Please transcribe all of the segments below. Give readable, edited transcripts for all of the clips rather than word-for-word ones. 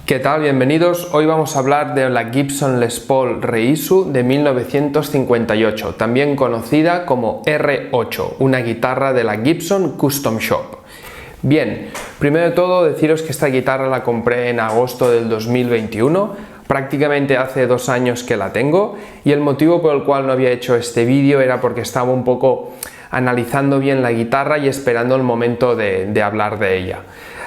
¿Qué tal? Bienvenidos. Hoy vamos a hablar de la Gibson Les Paul Reissue de 1958, también conocida como R8, una guitarra de la Gibson Custom Shop. Bien, primero de todo deciros que esta guitarra la compré en agosto del 2021, prácticamente hace 2 años que la tengo, y el motivo por el cual no había hecho este vídeo era porque estaba un poco analizando bien la guitarra y esperando el momento de hablar de ella.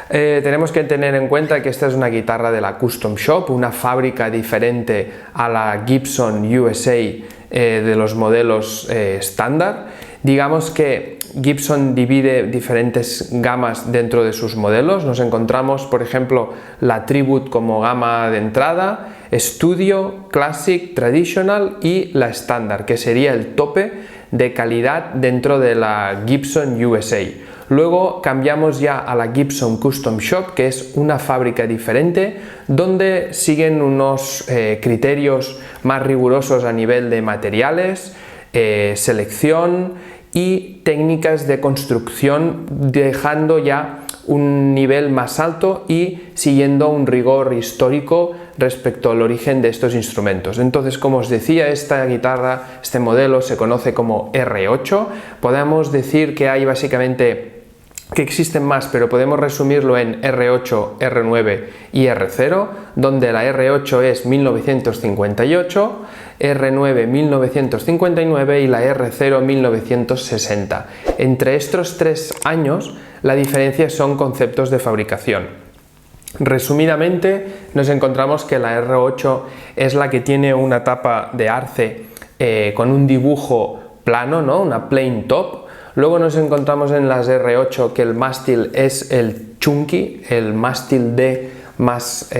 Tenemos que tener en cuenta que esta es una guitarra de la Custom Shop, una fábrica diferente a la Gibson USA de los modelos estándar. Digamos que Gibson divide diferentes gamas dentro de sus modelos. Nos encontramos, por ejemplo, la Tribute como gama de entrada, Studio, Classic, Traditional y la estándar, que sería el tope de calidad dentro de la Gibson USA. Luego cambiamos ya a la Gibson Custom Shop, que es una fábrica diferente, donde siguen unos criterios más rigurosos a nivel de materiales, selección y técnicas de construcción, dejando ya un nivel más alto y siguiendo un rigor histórico respecto al origen de estos instrumentos. Entonces, como os decía, esta guitarra, este modelo se conoce como R8. Podemos decir que hay básicamente que existen más, pero podemos resumirlo en R8, R9 y R0, donde la R8 es 1958, R9 1959 y la R0 1960. Entre estos 3 años, la diferencia son conceptos de fabricación. Resumidamente, nos encontramos que la R8 es la que tiene una tapa de arce con un dibujo plano, ¿no? Una plain top. Luego nos encontramos en las R8 que el mástil es el chunky, el mástil D más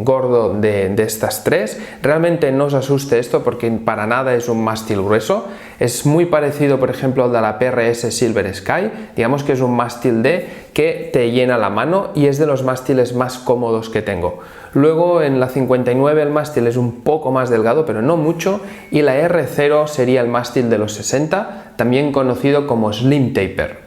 gordo de estas 3. Realmente no os asuste esto porque para nada es un mástil grueso. Es muy parecido, por ejemplo, al de la PRS Silver Sky. Digamos que es un mástil D que te llena la mano y es de los mástiles más cómodos que tengo. Luego en la 59 el mástil es un poco más delgado, pero no mucho, y la R0 sería el mástil de los 60, también conocido como Slim Taper.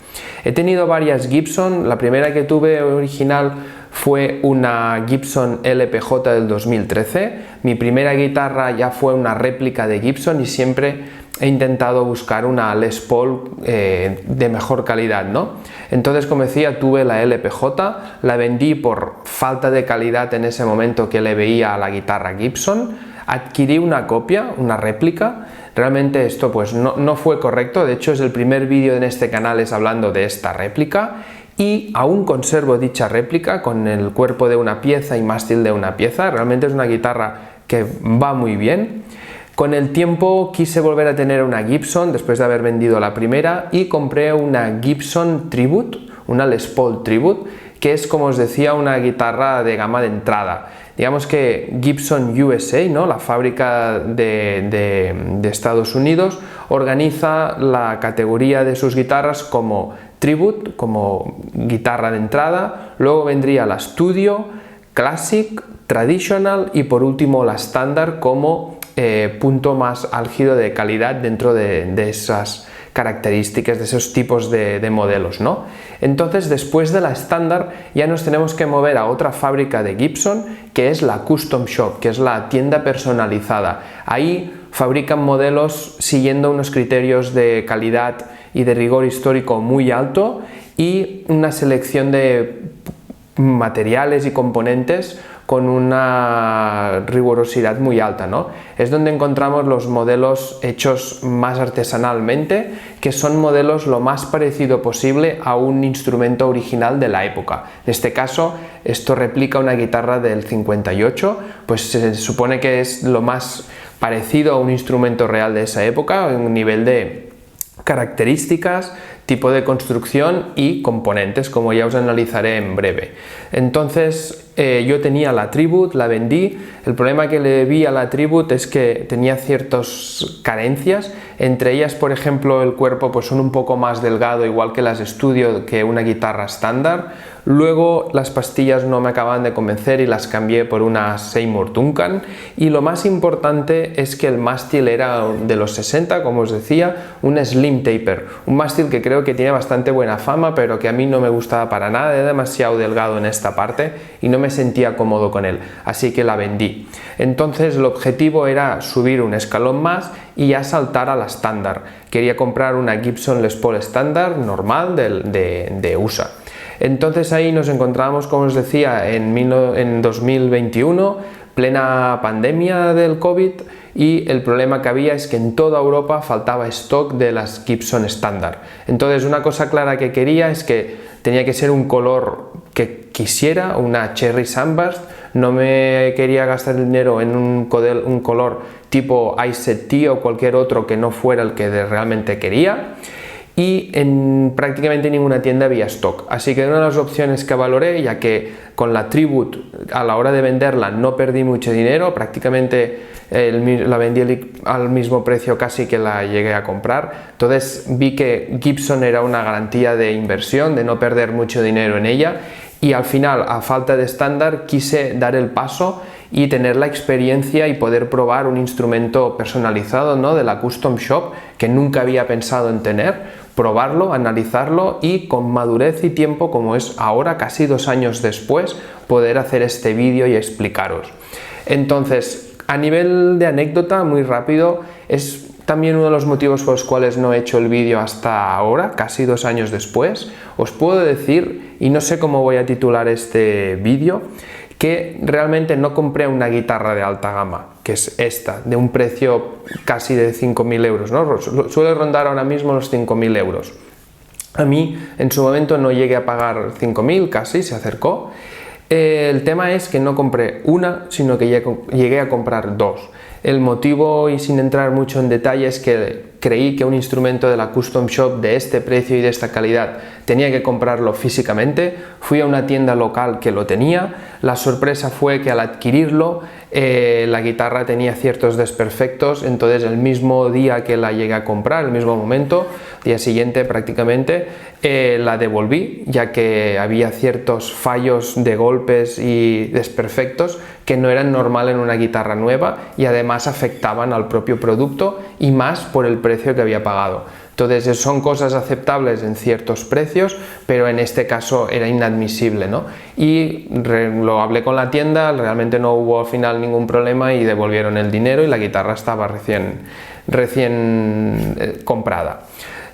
He tenido varias Gibson. La primera que tuve original fue una Gibson LPJ del 2013. Mi primera guitarra ya fue una réplica de Gibson y siempre he intentado buscar una Les Paul de mejor calidad, ¿no? Entonces, como decía, tuve la LPJ, la vendí por falta de calidad en ese momento que le veía a la guitarra Gibson, adquirí una copia, una réplica. Realmente esto pues no fue correcto, de hecho es el primer vídeo en este canal es hablando de esta réplica y aún conservo dicha réplica con el cuerpo de una pieza y mástil de una pieza. Realmente es una guitarra que va muy bien. Con el tiempo quise volver a tener una Gibson después de haber vendido la primera y compré una Gibson Tribute, una Les Paul Tribute, que es, como os decía, una guitarra de gama de entrada. Digamos que Gibson USA, ¿no? La fábrica de Estados Unidos, organiza la categoría de sus guitarras como Tribute, como guitarra de entrada. Luego vendría la Studio, Classic, Traditional y por último la Standard como punto más álgido de calidad dentro de esas características, de esos tipos de modelos, ¿no? Entonces, después de la estándar ya nos tenemos que mover a otra fábrica de Gibson, que es la Custom Shop, que es la tienda personalizada. Ahí fabrican modelos siguiendo unos criterios de calidad y de rigor histórico muy alto y una selección de materiales y componentes con una rigurosidad muy alta, ¿no? Es donde encontramos los modelos hechos más artesanalmente, que son modelos lo más parecido posible a un instrumento original de la época. En este caso, esto replica una guitarra del 58, pues se supone que es lo más parecido a un instrumento real de esa época, en un nivel de características, tipo de construcción y componentes, como ya os analizaré en breve. Entonces yo tenía la Tribute, la vendí. El problema que le vi a la Tribute es que tenía ciertas carencias, entre ellas, por ejemplo, el cuerpo pues son un poco más delgado, igual que las Studio, que una guitarra estándar. Luego las pastillas no me acaban de convencer y las cambié por una Seymour Duncan, y lo más importante es que el mástil era de los 60, como os decía, un slim taper, un mástil que creo que tiene bastante buena fama, pero que a mí no me gustaba para nada, era demasiado delgado en esta parte y no me sentía cómodo con él, así que la vendí. Entonces el objetivo era subir un escalón más y ya saltar a la estándar. Quería comprar una Gibson Les Paul estándar normal de USA. Entonces ahí nos encontramos, como os decía, en 2021, plena pandemia del COVID, y el problema que había es que en toda Europa faltaba stock de las Gibson estándar. Entonces una cosa clara que quería es que tenía que ser un color que quisiera, una Cherry Sunburst. No me quería gastar el dinero en un color tipo Ice Tea o cualquier otro que no fuera el que realmente quería. Y en prácticamente ninguna tienda había stock, así que una de las opciones que valoré, ya que con la Tribute a la hora de venderla no perdí mucho dinero, prácticamente la vendí al mismo precio casi que la llegué a comprar, entonces vi que Gibson era una garantía de inversión, de no perder mucho dinero en ella, y al final, a falta de estándar, quise dar el paso y tener la experiencia y poder probar un instrumento personalizado, ¿no?, de la Custom Shop, que nunca había pensado en tener, probarlo, analizarlo y con madurez y tiempo, como es ahora, casi 2 años después, poder hacer este vídeo y explicaros. Entonces, a nivel de anécdota, muy rápido, es también uno de los motivos por los cuales no he hecho el vídeo hasta ahora, casi 2 años después. Os puedo decir, y no sé cómo voy a titular este vídeo, que realmente no compré una guitarra de alta gama, que es esta, de un precio casi de 5.000 euros, ¿no? Suele rondar ahora mismo los 5.000 euros. A mí en su momento no llegué a pagar 5.000, casi se acercó. El tema es que no compré una, sino que llegué a comprar 2. El motivo, y sin entrar mucho en detalle, es que creí que un instrumento de la Custom Shop de este precio y de esta calidad tenía que comprarlo físicamente. Fui a una tienda local que lo tenía. La sorpresa fue que al adquirirlo la guitarra tenía ciertos desperfectos, entonces el mismo día que la llegué a comprar, el mismo momento, día siguiente prácticamente, la devolví, ya que había ciertos fallos de golpes y desperfectos que no eran normal en una guitarra nueva y además afectaban al propio producto y más por el precio que había pagado. Entonces son cosas aceptables en ciertos precios, pero en este caso era inadmisible, ¿no? Y lo hablé con la tienda, realmente no hubo al final ningún problema y devolvieron el dinero y la guitarra estaba recién comprada.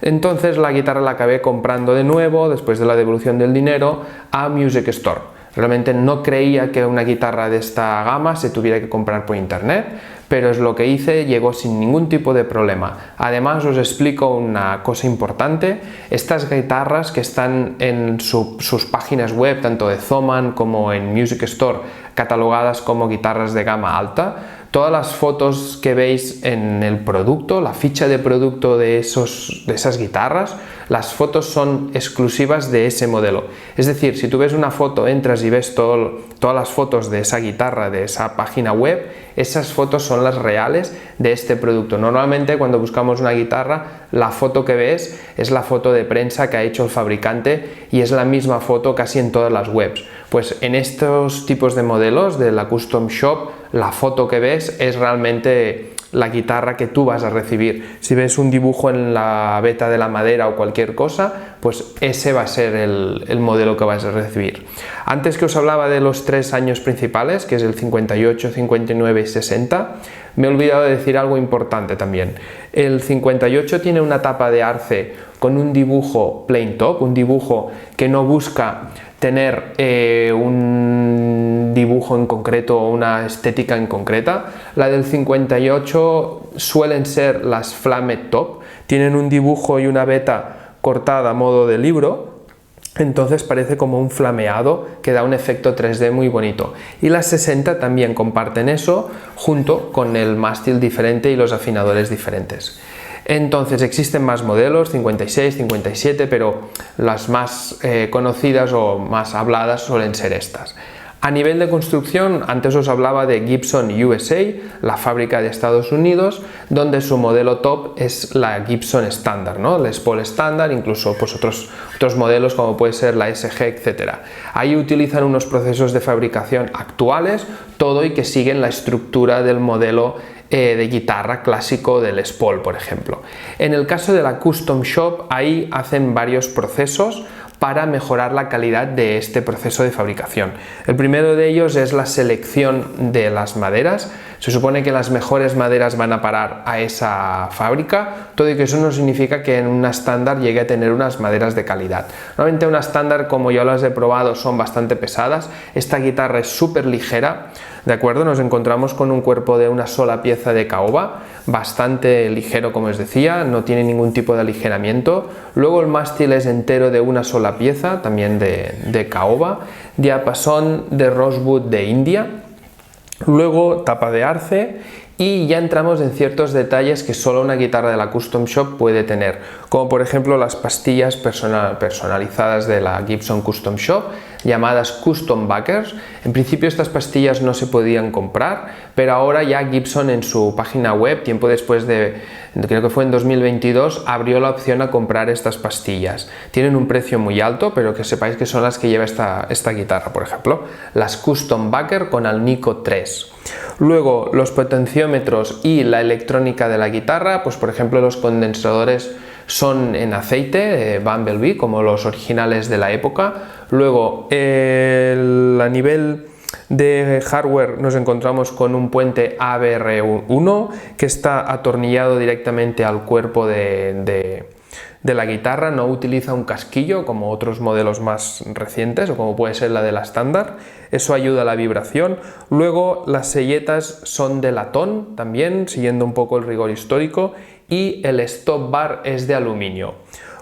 Entonces la guitarra la acabé comprando de nuevo después de la devolución del dinero a Music Store. Realmente no creía que una guitarra de esta gama se tuviera que comprar por internet, pero es lo que hice, llegó sin ningún tipo de problema. Además os explico una cosa importante: estas guitarras que están en sus páginas web, tanto de Thomann como en Music Store, catalogadas como guitarras de gama alta, todas las fotos que veis en el producto, la ficha de producto de esas guitarras, las fotos son exclusivas de ese modelo. Es decir, si tú ves una foto, entras y ves todas las fotos de esa guitarra, de esa página web, esas fotos son las reales de este producto. Normalmente cuando buscamos una guitarra, la foto que ves es la foto de prensa que ha hecho el fabricante y es la misma foto casi en todas las webs. Pues en estos tipos de modelos de la Custom Shop, la foto que ves es realmente la guitarra que tú vas a recibir. Si ves un dibujo en la veta de la madera o cualquier cosa, pues ese va a ser el modelo que vas a recibir. Antes que os hablaba de los 3 años principales, que es el 58, 59 y 60, me he olvidado de decir algo importante también. El 58 tiene una tapa de arce con un dibujo plain top, un dibujo que no busca tener un dibujo en concreto o una estética en concreta. La del 58 suelen ser las Flamed Top, tienen un dibujo y una veta cortada a modo de libro, entonces parece como un flameado que da un efecto 3D muy bonito. Y las 60 también comparten eso junto con el mástil diferente y los afinadores diferentes. Entonces existen más modelos, 56, 57, pero las más conocidas o más habladas suelen ser estas. A nivel de construcción, antes os hablaba de Gibson USA, la fábrica de Estados Unidos, donde su modelo top es la Gibson estándar, ¿no? Les Paul estándar, incluso pues otros modelos como puede ser la SG, etc. Ahí utilizan unos procesos de fabricación actuales, todo y que siguen la estructura del modelo de guitarra clásico del Les Paul, por ejemplo. En el caso de la Custom Shop, ahí hacen varios procesos para mejorar la calidad de este proceso de fabricación. El primero de ellos es la selección de las maderas. Se supone que las mejores maderas van a parar a esa fábrica, todo y que eso no significa que en una estándar llegue a tener unas maderas de calidad. Normalmente una estándar, como yo las he probado, son bastante pesadas. Esta guitarra es súper ligera, ¿de acuerdo? Nos encontramos con un cuerpo de una sola pieza de caoba, bastante ligero, como os decía, no tiene ningún tipo de aligeramiento. Luego el mástil es entero de una sola pieza, también de caoba, diapasón de rosewood de India. Luego tapa de arce y ya entramos en ciertos detalles que solo una guitarra de la Custom Shop puede tener, como por ejemplo las pastillas personalizadas de la Gibson Custom Shop, llamadas Custom Backers. En principio estas pastillas no se podían comprar, pero ahora ya Gibson en su página web, tiempo después creo que fue en 2022, abrió la opción a comprar estas pastillas. Tienen un precio muy alto, pero que sepáis que son las que lleva esta guitarra, por ejemplo, las Custom Backer con Alnico 3. Luego los potenciómetros y la electrónica de la guitarra, pues por ejemplo los condensadores son en aceite, Bumblebee, como los originales de la época. Luego a nivel de hardware nos encontramos con un puente ABR1 que está atornillado directamente al cuerpo de la guitarra, no utiliza un casquillo como otros modelos más recientes o como puede ser la de la estándar, eso ayuda a la vibración. Luego las selletas son de latón también, siguiendo un poco el rigor histórico, y el stop bar es de aluminio.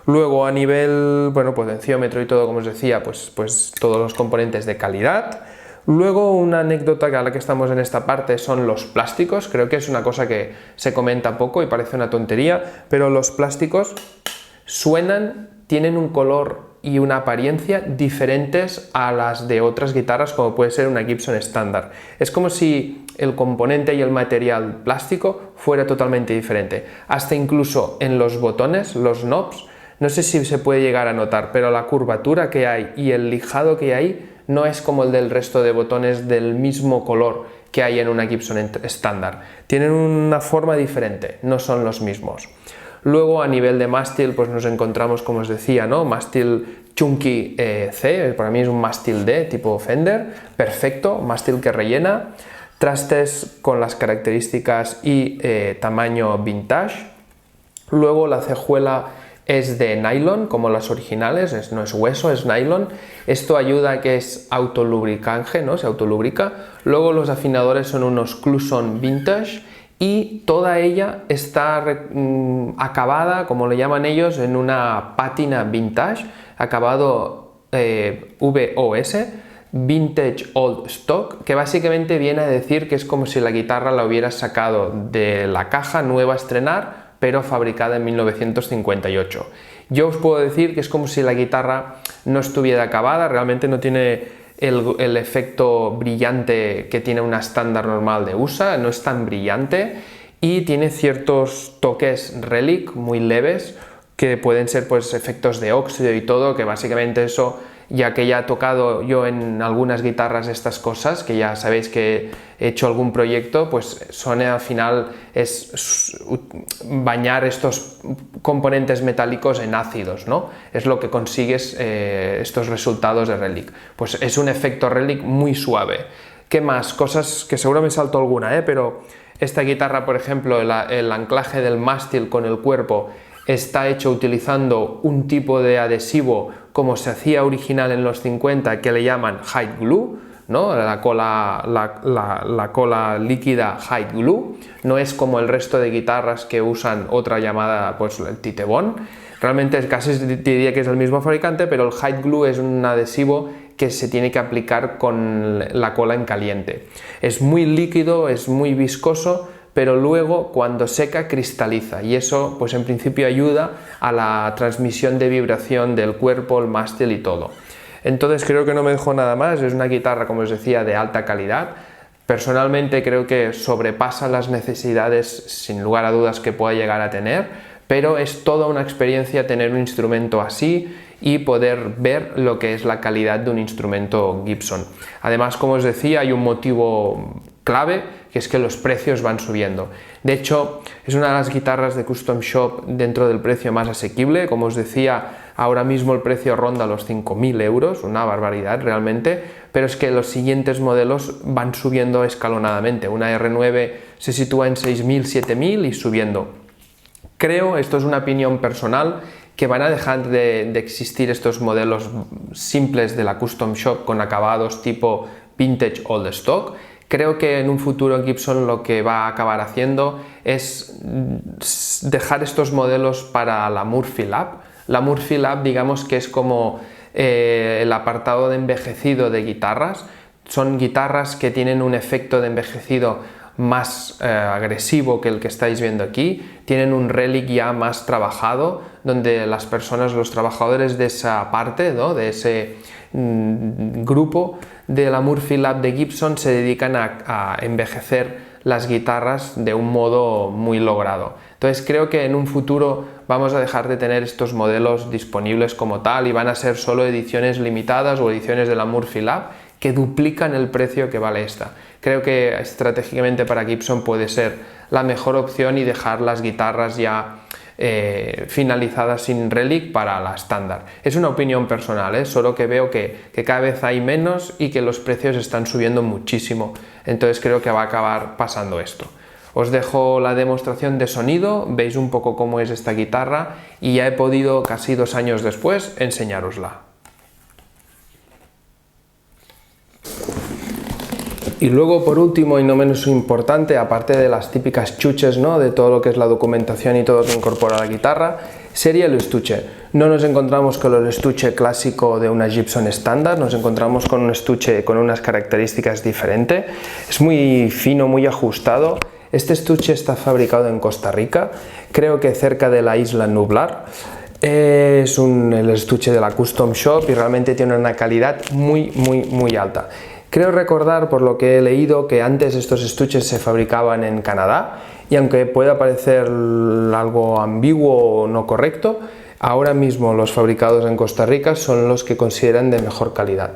Luego a nivel, potenciómetro y todo, como os decía, pues todos los componentes de calidad. Luego una anécdota que a la que estamos en esta parte son los plásticos. Creo que es una cosa que se comenta poco y parece una tontería, pero los plásticos suenan, tienen un color y una apariencia diferentes a las de otras guitarras, como puede ser una Gibson estándar. Es como si el componente y el material plástico fuera totalmente diferente. Hasta incluso en los botones, los knobs, no sé si se puede llegar a notar, pero la curvatura que hay y el lijado que hay no es como el del resto de botones del mismo color que hay en una Gibson estándar. Tienen una forma diferente, no son los mismos. Luego a nivel de mástil pues nos encontramos, como os decía, ¿no? Mástil Chunky C, para mí es un mástil D tipo Fender, perfecto, mástil que rellena, trastes con las características y tamaño vintage. Luego la cejuela es de nylon, como las originales, no es hueso, es nylon. Esto ayuda a que es autolubricante, ¿no? Se autolubrica. Luego los afinadores son unos Cluson Vintage y toda ella está acabada, como le llaman ellos, en una pátina vintage, acabado VOS, Vintage Old Stock, que básicamente viene a decir que es como si la guitarra la hubieras sacado de la caja nueva a estrenar, pero fabricada en 1958. Yo os puedo decir que es como si la guitarra no estuviera acabada, realmente no tiene el efecto brillante que tiene una estándar normal de USA, no es tan brillante y tiene ciertos toques relic muy leves que pueden ser pues efectos de óxido y todo, que básicamente eso, ya que ya he tocado yo en algunas guitarras estas cosas, que ya sabéis que he hecho algún proyecto, pues son al final es bañar estos componentes metálicos en ácidos, ¿no? Es lo que consigues estos resultados de relic. Pues es un efecto relic muy suave. ¿Qué más? Cosas que seguro me salto alguna, pero esta guitarra, por ejemplo, el anclaje del mástil con el cuerpo está hecho utilizando un tipo de adhesivo como se hacía original en los 50 que le llaman hide glue, ¿no? La cola líquida hide glue, no es como el resto de guitarras que usan otra llamada pues el Titebond. Realmente casi diría que es el mismo fabricante, pero el hide glue es un adhesivo que se tiene que aplicar con la cola en caliente. Es muy líquido, es muy viscoso, pero luego cuando seca cristaliza y eso pues en principio ayuda a la transmisión de vibración del cuerpo, el mástil y todo. Entonces creo que no me dejo nada más, es una guitarra, como os decía, de alta calidad. Personalmente creo que sobrepasa las necesidades sin lugar a dudas que pueda llegar a tener, pero es toda una experiencia tener un instrumento así y poder ver lo que es la calidad de un instrumento Gibson. Además, como os decía, hay un motivo clave, que es que los precios van subiendo. De hecho, es una de las guitarras de Custom Shop dentro del precio más asequible. Como os decía, ahora mismo el precio ronda los 5.000 euros, una barbaridad realmente, pero es que los siguientes modelos van subiendo escalonadamente. Una R9 se sitúa en 6.000, 7.000 y subiendo. Creo, esto es una opinión personal, que van a dejar de existir estos modelos simples de la Custom Shop con acabados tipo Vintage Old Stock. Creo que en un futuro Gibson lo que va a acabar haciendo es dejar estos modelos para la Murphy Lab. La Murphy Lab, digamos que es como el apartado de envejecido de guitarras. Son guitarras que tienen un efecto de envejecido más agresivo que el que estáis viendo aquí, tienen un relic ya más trabajado, donde las personas, los trabajadores de esa parte, ¿no? De ese grupo de la Murphy Lab de Gibson se dedican a envejecer las guitarras de un modo muy logrado. Entonces creo que en un futuro vamos a dejar de tener estos modelos disponibles como tal y van a ser solo ediciones limitadas o ediciones de la Murphy Lab que duplican el precio que vale esta. Creo que estratégicamente para Gibson puede ser la mejor opción y dejar las guitarras ya finalizadas sin relic para la estándar. Es una opinión personal, solo que veo que cada vez hay menos y que los precios están subiendo muchísimo, entonces creo que va a acabar pasando esto. Os dejo la demostración de sonido, veis un poco cómo es esta guitarra y ya he podido, casi 2 años después, enseñárosla. Y luego, por último y no menos importante, aparte de las típicas chuches, ¿no?, de todo lo que es la documentación y todo lo que incorpora la guitarra, sería el estuche. No nos encontramos con el estuche clásico de una Gibson estándar, nos encontramos con un estuche con unas características diferentes. Es muy fino, muy ajustado. Este estuche está fabricado en Costa Rica, creo que cerca de la isla Nublar. Es el estuche de la Custom Shop y realmente tiene una calidad muy alta. Creo recordar, por lo que he leído, que antes estos estuches se fabricaban en Canadá y aunque pueda parecer algo ambiguo o no correcto, ahora mismo los fabricados en Costa Rica son los que consideran de mejor calidad.